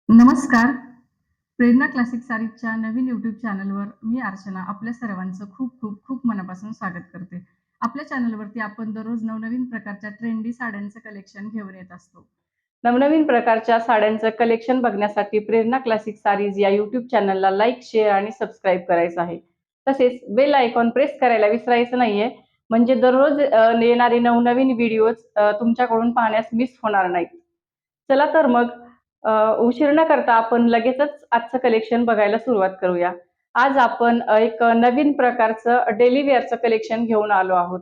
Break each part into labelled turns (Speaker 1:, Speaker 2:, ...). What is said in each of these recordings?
Speaker 1: नमस्कार. प्रेरणा क्लासिक सारीच्या नवीन यूट्यूब चॅनलवर मी अर्चना आपल्या सर्वांचं खूप खूप खूप मनापासून स्वागत करते. आपल्या चॅनलवरती आपण दररोज नवनवीन प्रकारच्या ट्रेंडी साड्यांचं कलेक्शन घेऊन येत असतो.
Speaker 2: नवनवीन प्रकारच्या साड्यांचं कलेक्शन बघण्यासाठी प्रेरणा क्लासिक सारीज या यूट्यूब चॅनलला लाईक, शेअर आणि सबस्क्राईब करायचं आहे. तसेच बेल आयकॉन प्रेस करायला विसरायचं नाहीये, म्हणजे दररोज येणारे नवनवीन व्हिडिओज तुमच्याकडून पाहण्यास मिस होणार नाहीत. चला तर मग उशीर न करता आपण लगेचच आजचं कलेक्शन बघायला सुरुवात करूया. आज आपण एक नवीन प्रकारचं डेली वेअरचं कलेक्शन घेऊन आलो आहोत.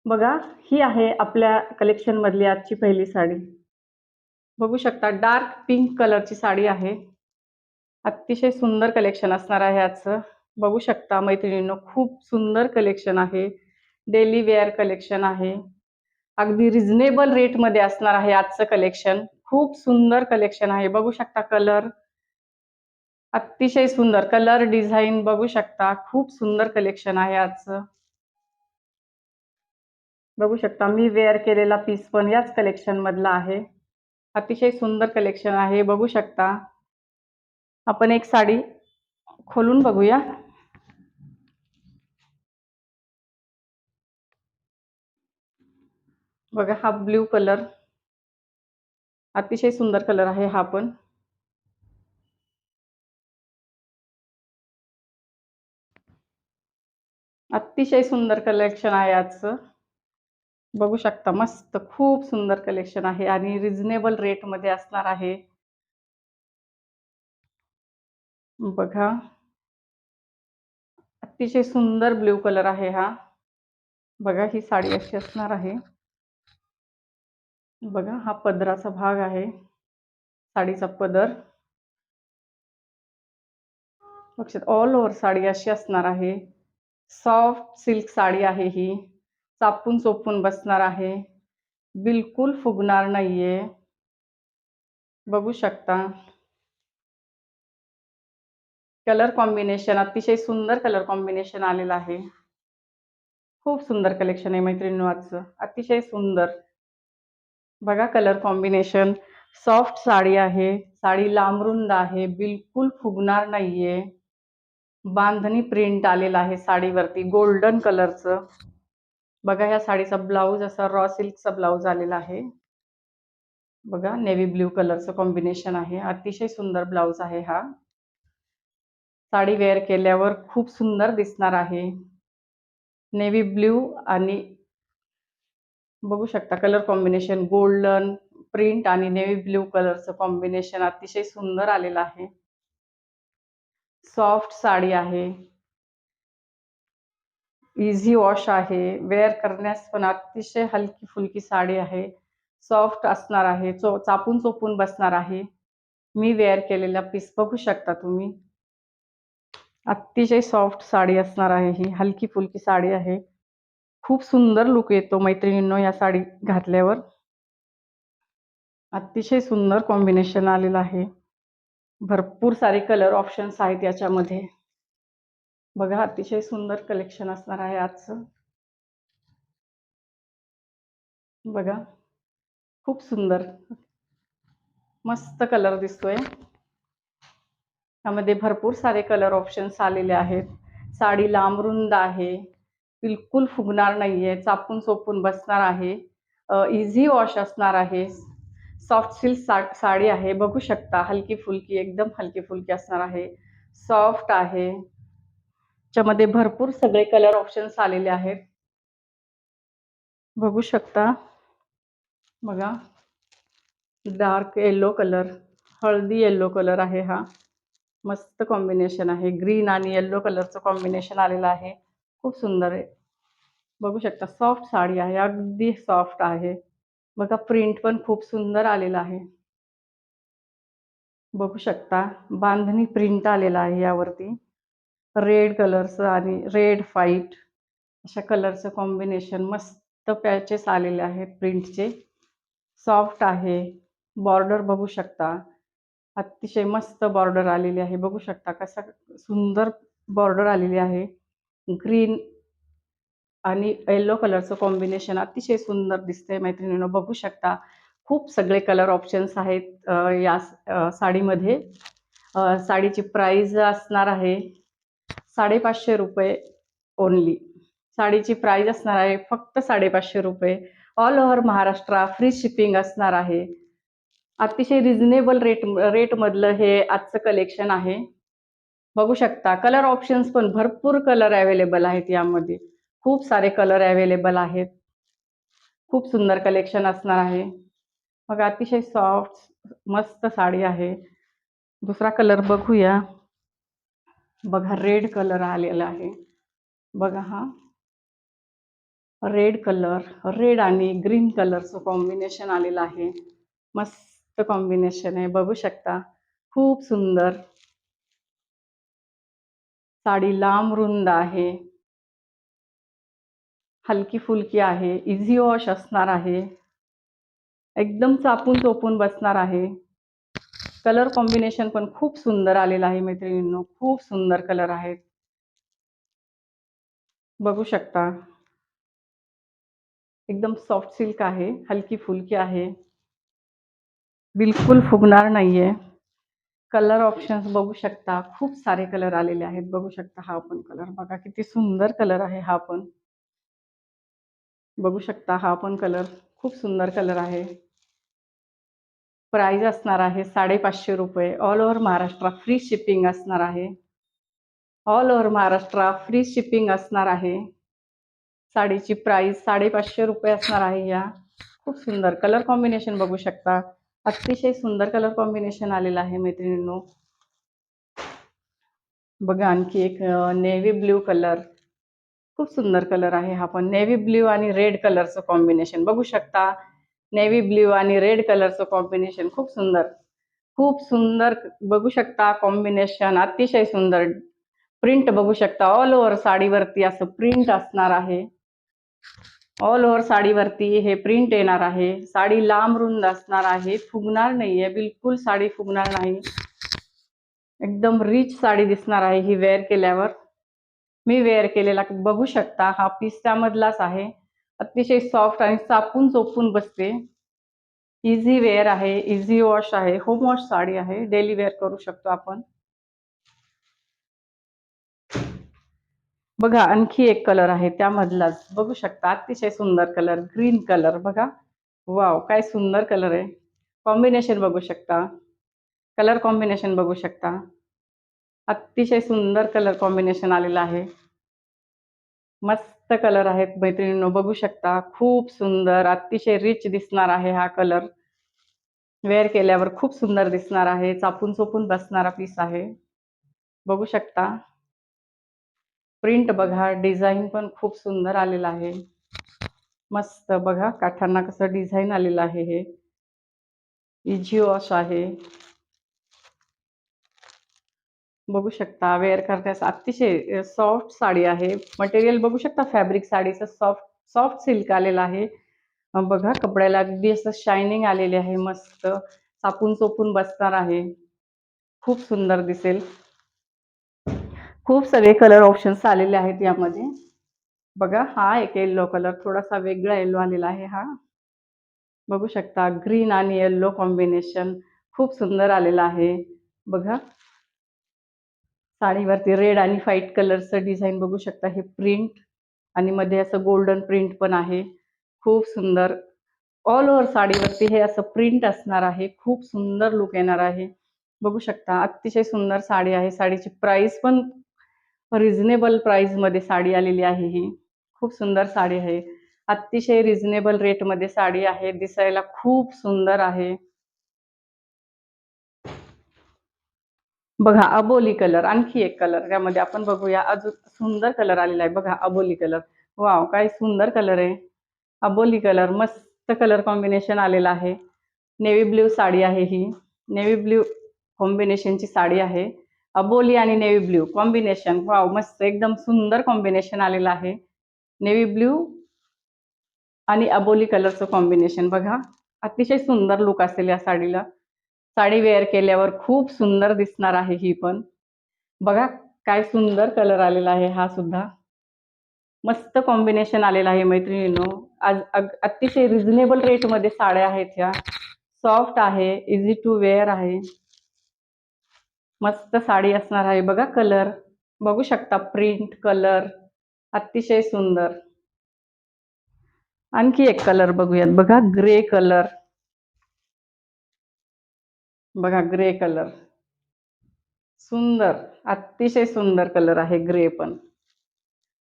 Speaker 2: बघा, ही आहे आपल्या कलेक्शन मधली आजची पहिली साडी. बघू शकता, डार्क पिंक कलरची साडी आहे. अतिशय सुंदर कलेक्शन असणार आहे आजचं. बघू शकता मैत्रिणींनो, खूप सुंदर कलेक्शन आहे. डेली वेअर कलेक्शन आहे. अगदी रिझनेबल रेटमध्ये असणार आहे आजचं कलेक्शन. खूप सुंदर कलेक्शन आहे. बघू शकता कलर, अतिशय सुंदर कलर डिझाईन बघू शकता. खूप सुंदर कलेक्शन आहे आजचं. बघू शकता, मी वेअर केलेला पीस पण याच कलेक्शन मधला आहे. अतिशय सुंदर कलेक्शन आहे. बघू शकता. आपण एक साडी खोलून बघूया. बघा, हा ब्ल्यू कलर, अतिशय सुंदर कलर आहे हा पण. अतिशय सुंदर कलेक्शन आहे आजचं. बघू शकता, मस्त खूप सुंदर कलेक्शन आहे आणि रिझनेबल रेट मध्ये असणार आहे. बघा, अतिशय सुंदर ब्ल्यू कलर आहे हा. बघा, ही साडी अशी असणार आहे. बघा, हा पदराचा भाग आहे, साडीचा पदर. लक्षात, ऑल ओव्हर साडी अशी असणार आहे. सॉफ्ट सिल्क साडी आहे ही. चापून चोपून बसणार आहे, बिलकुल फुगणार नाहीये. बघू शकता, कलर कॉम्बिनेशन अतिशय सुंदर कलर कॉम्बिनेशन आलेलं आहे. खूप सुंदर कलेक्शन आहे मैत्रिणींनो आजचं, अतिशय सुंदर. बघा, कलर कॉम्बिनेशन. सॉफ्ट साडी आहे, साडी लांबरुंद आहे, बिलकुल फुगणार नाहीये. बांधणी प्रिंट आलेला आहे साडीवरती गोल्डन कलरचं. बघा, ह्या साडीचा ब्लाऊज असा रॉ सिल्कचा ब्लाऊज आलेला आहे. बघा, नेव्ही ब्ल्यू कलरचं कॉम्बिनेशन आहे. अतिशय सुंदर ब्लाऊज आहे हा. साडी वेअर केल्यावर खूप सुंदर दिसणार आहे. नेव्ही ब्ल्यू आणि बघू शकता कलर कॉम्बिनेशन, गोल्डन प्रिंट आणि नेव्ही ब्ल्यू कलरचं कॉम्बिनेशन अतिशय सुंदर आलेलं आहे. सॉफ्ट साडी आहे, इझी वॉश आहे, वेअर करण्यास पण अतिशय हलकी फुलकी साडी आहे. सॉफ्ट असणार आहे, चापून चोपून बसणार आहे. मी वेअर केलेला पीस बघू शकता तुम्ही. अतिशय सॉफ्ट साडी असणार आहे ही, हलकी फुलकी साडी आहे. खूप सुंदर लुक येतो मैत्रिणींनो या साडी घातल्यावर. अतिशय सुंदर कॉम्बिनेशन आलेलं आहे. भरपूर सारे कलर ऑप्शन्स आहेत याच्यामध्ये. बघा, अतिशय सुंदर कलेक्शन असणार आहे आजचं. बघा, खूप सुंदर मस्त कलर दिसतोय. यामध्ये भरपूर सारे कलर ऑप्शन्स आलेले आहेत. साडी लांबरुंद आहे, बिलकुल फुगणार नाहीये, चापून चोपून बसणार आहे. इझी वॉश असणार आहे. सॉफ्ट सिल्क साडी आहे, बघू शकता. हलकी फुलकी, एकदम हलकी फुलकी असणार आहे. सॉफ्ट आहे. त्याच्यामध्ये भरपूर सगळे कलर ऑप्शन्स आलेले आहेत, बघू शकता. बघा, डार्क येलो कलर, हळदी येलो कलर आहे हा. मस्त कॉम्बिनेशन आहे. ग्रीन आणि येलो कलरचं कॉम्बिनेशन आलेलं आहे. खूप सुंदर आहे. बघू शकता, सॉफ्ट साडी आहे, अगदी सॉफ्ट आहे. बघा, प्रिंट पण खूप सुंदर आलेला आहे. बघू शकता, बांधणी प्रिंट आलेला आहे यावरती. रेड कलरचं आणि रेड व्हाईट अशा कलरचं कॉम्बिनेशन. मस्त पॅचेस आलेले आहेत प्रिंटचे. सॉफ्ट आहे. बॉर्डर बघू शकता, अतिशय मस्त बॉर्डर आलेली आहे. बघू शकता कसा सुंदर बॉर्डर आलेली आहे. ग्रीन आणि येलो कलरचं कॉम्बिनेशन अतिशय सुंदर दिसतंय मैत्रिणींनो, बघू शकता. खूप सगळे कलर ऑप्शन्स आहेत या साडीमध्ये. साडीची प्राइस असणार आहे ₹550 ओन्ली. साडीची प्राइस असणार आहे फक्त ₹550. All over Maharashtra free shipping असणार आहे. अतिशय रिझनेबल रेटमधलं हे आजचं कलेक्शन आहे. बघू शकता कलर ऑप्शन्स पण भरपूर कलर अवेलेबल आहेत यामध्ये. खूप सारे कलर अवेलेबल आहेत. खूप सुंदर कलेक्शन असणार आहे. बघा अतिशय सॉफ्ट मस्त साडी आहे. दुसरा कलर बघूया. बघा रेड कलर आलेला आहे. बघा हा रेड कलर, रेड आणि ग्रीन कलरचं कॉम्बिनेशन आलेलं आहे. मस्त कॉम्बिनेशन आहे बघू शकता. खूप सुंदर साडी लांब रुंद आहे. हलकी फुलकी आहे. इझी वॉश असणार आहे. एकदम चापून चोपून बसणार आहे. कलर कॉम्बिनेशन पण खूप सुंदर आलेलं आहे मैत्रिणींनो. खूप सुंदर कलर आहेत. बघू शकता. एकदम सॉफ्ट सिल्क आहे. हलकी फुलकी आहे. बिलकुल फुगणार नाहीये. कलर ऑप्शन्स बघू शकता. खूप सारे कलर आलेले आहेत. बघू शकता हा पण कलर बघा किती सुंदर कलर आहे हा पण. बघू शकता हा पण कलर खूप सुंदर कलर आहे. प्राइस असणार आहे ₹550. All over Maharashtra free shipping असणार आहे. All over Maharashtra free shipping असणार आहे. साडीची प्राइस ₹550 असणार आहे या. खूप सुंदर कलर कॉम्बिनेशन बघू शकता. अतिशय सुंदर कलर कॉम्बिनेशन आलेलं आहे मैत्रिणींनो. बघा आणखी एक नेव्ही ब्ल्यू कलर. खूप सुंदर कलर आहे हा पण. नेव्ही ब्ल्यू आणि रेड कलरचं कॉम्बिनेशन बघू शकता. नेव्ही ब्ल्यू आणि रेड कलरचं कॉम्बिनेशन खूप सुंदर. खूप सुंदर बघू शकता कॉम्बिनेशन. अतिशय सुंदर. प्रिंट बघू शकता. ऑल ओव्हर साडीवरती असं प्रिंट असणार आहे. ऑल ओव्हर साडीवरती हे प्रिंट येणार आहे. साडी लांब रुंद असणार आहे. फुगणार नाहीये. बिलकुल साडी फुगणार नाही. एकदम रिच साडी दिसणार आहे ही वेअर केल्यावर. मी वेअर केलेला बघू शकता. हा पीस त्यामधलाच आहे. अतिशय सॉफ्ट आणि चापून चोपून बसते. इझी वेअर आहे. इझी वॉश आहे. होम वॉश साडी आहे. डेली वेअर करू शकतो आपण. बघा आणखी एक कलर आहे त्यामधलाच. बघू शकता अतिशय सुंदर कलर ग्रीन कलर बघा. वॉव! काय सुंदर कलर आहे. कॉम्बिनेशन बघू शकता. कलर कॉम्बिनेशन बघू शकता. अतिशय सुंदर कलर कॉम्बिनेशन आलेलं आहे. मस्त कलर आहेत मैत्रिणींनो बघू शकता. खूप सुंदर अतिशय रिच दिसणार आहे हा कलर. वेअर केल्यावर खूप सुंदर दिसणार आहे. चापून चोपून बसणारा पीस आहे. बघू शकता. प्रिंट बघा. डिझाइन पण खूप सुंदर आलेलं आहे. मस्त बघा काठांना कसं डिझाइन आलेलं आहे हे. इझी वॉश आहे. बघू शकता वेअर करण्यास अतिशय सॉफ्ट साडी आहे. मटेरियल बघू शकता फॅब्रिक साडीचं सॉफ्ट सॉफ्ट सिल्क आलेलं आहे. बघा कपड्याला अगदी असं शायनिंग आलेली आहे मस्त. चापून चोपून बसणार आहे. खूप सुंदर दिसेल. खूप सगळे कलर ऑप्शन्स आलेले आहेत यामध्ये. बघा हा एक येल्लो कलर थोडासा वेगळा येल्लो आलेला आहे हा. बघू शकता ग्रीन आणि येल्लो कॉम्बिनेशन खूप सुंदर आलेलं आहे. बघा साडीवरती रेड आणि व्हाईट कलरचं डिझाइन बघू शकता. हे प्रिंट आणि मध्ये असं गोल्डन प्रिंट पण आहे. खूप सुंदर. ऑल ओव्हर साडीवरती हे असं प्रिंट असणार आहे. खूप सुंदर लुक येणार आहे. बघू शकता अतिशय सुंदर साडी आहे. साडीची प्राइस पण रिझनेबल प्राइसमध्ये साडी आलेली आहे ही. खूप सुंदर साडी आहे. अतिशय रिझनेबल रेटमध्ये साडी आहे. दिसायला खूप सुंदर आहे. बघा अबोली कलर आणखी एक कलर त्यामध्ये आपण बघूया. अजून सुंदर कलर आलेला आहे बघा अबोली कलर. वॉव! काय सुंदर कलर आहे. अबोली कलर मस्त कलर कॉम्बिनेशन आलेलं आहे. नेव्ही ब्ल्यू साडी आहे ही. नेव्ही ब्ल्यू कॉम्बिनेशनची साडी आहे. अबोली आणि नेव्ही ब्ल्यू कॉम्बिनेशन वॉव! मस्त एकदम सुंदर कॉम्बिनेशन आलेलं आहे. नेव्ही ब्ल्यू आणि अबोली कलरचं कॉम्बिनेशन बघा. अतिशय सुंदर लुक असेल या साडीला. साडी वेअर केल्यावर खूप सुंदर दिसणार आहे ही पण. बघा काय सुंदर कलर आलेला आहे हा सुद्धा. मस्त कॉम्बिनेशन आलेलं आहे मैत्रिणींनो. आज अतिशय रिझनेबल रेटमध्ये साड्या आहेत ह्या. सॉफ्ट आहे, इझी टू वेअर आहे. मस्त साडी असणार आहे बघा. कलर बघू शकता, प्रिंट कलर अतिशय सुंदर. आणखी एक कलर बघूयात बघा, ग्रे कलर. बघा ग्रे कलर सुंदर, अतिशय सुंदर कलर आहे ग्रे पण.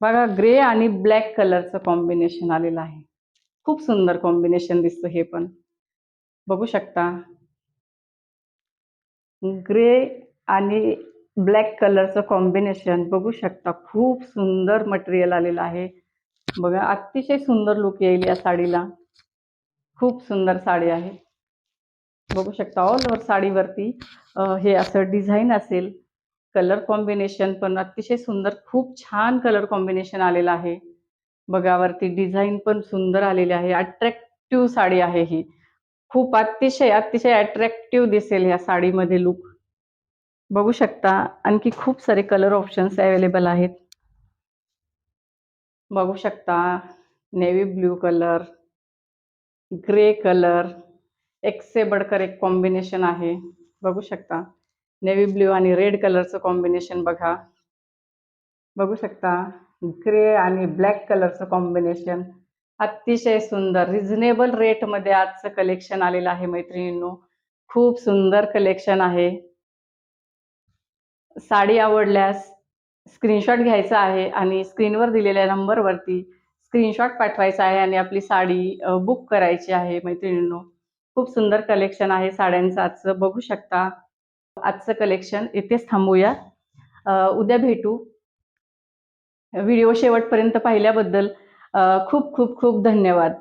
Speaker 2: बघा ग्रे आणि ब्लॅक कलरचं कॉम्बिनेशन आलेलं आहे. खूप सुंदर कॉम्बिनेशन दिसतं हे पण. बघू शकता ग्रे आणि ब्लॅक कलरचं कॉम्बिनेशन बघू शकता. खूप सुंदर मटेरियल आलेलं आहे बघा. अतिशय सुंदर लुक येईल या साडीला. खूप सुंदर साडी आहे. बघू शकता ऑल ओव्हर साडीवरती हे असं डिझाईन असेल. कलर कॉम्बिनेशन पण अतिशय सुंदर, खूप छान कलर कॉम्बिनेशन आलेलं आहे बघा. वरती डिझाईन पण सुंदर आलेली आहे. अट्रॅक्टिव्ह साडी आहे ही. खूप अतिशय अतिशय अट्रॅक्टिव्ह दिसेल ह्या साडीमध्ये लुक. बघू शकता आणखी खूप सारे कलर ऑप्शन्स अवेलेबल आहेत. बघू शकता navy blue colour, grey colour, एक से बडकर एक कॉम्बिनेशन आहे. बघू शकता नेव्ही ब्ल्यू आणि रेड कलरचं कॉम्बिनेशन बघा. बघू शकता ग्रे आणि ब्लॅक कलरचं कॉम्बिनेशन अतिशय सुंदर. रिझनेबल रेटमध्ये आजचं कलेक्शन आलेलं आहे मैत्रिणींनो. खूप सुंदर कलेक्शन आहे. साडी आवडल्यास स्क्रीनशॉट घ्यायचा आहे आणि स्क्रीनवर दिलेल्या नंबरवरती स्क्रीनशॉट पाठवायचा आहे आणि आपली साडी बुक करायची आहे मैत्रिणींनो. खूप सुंदर कलेक्शन आहे साड्यांचं आजचं. बघू शकता आजचं कलेक्शन इथेच थांबूया. उद्या भेटू. व्हिडिओ शेवटपर्यंत पाहिल्याबद्दल खूप खूप खूप धन्यवाद.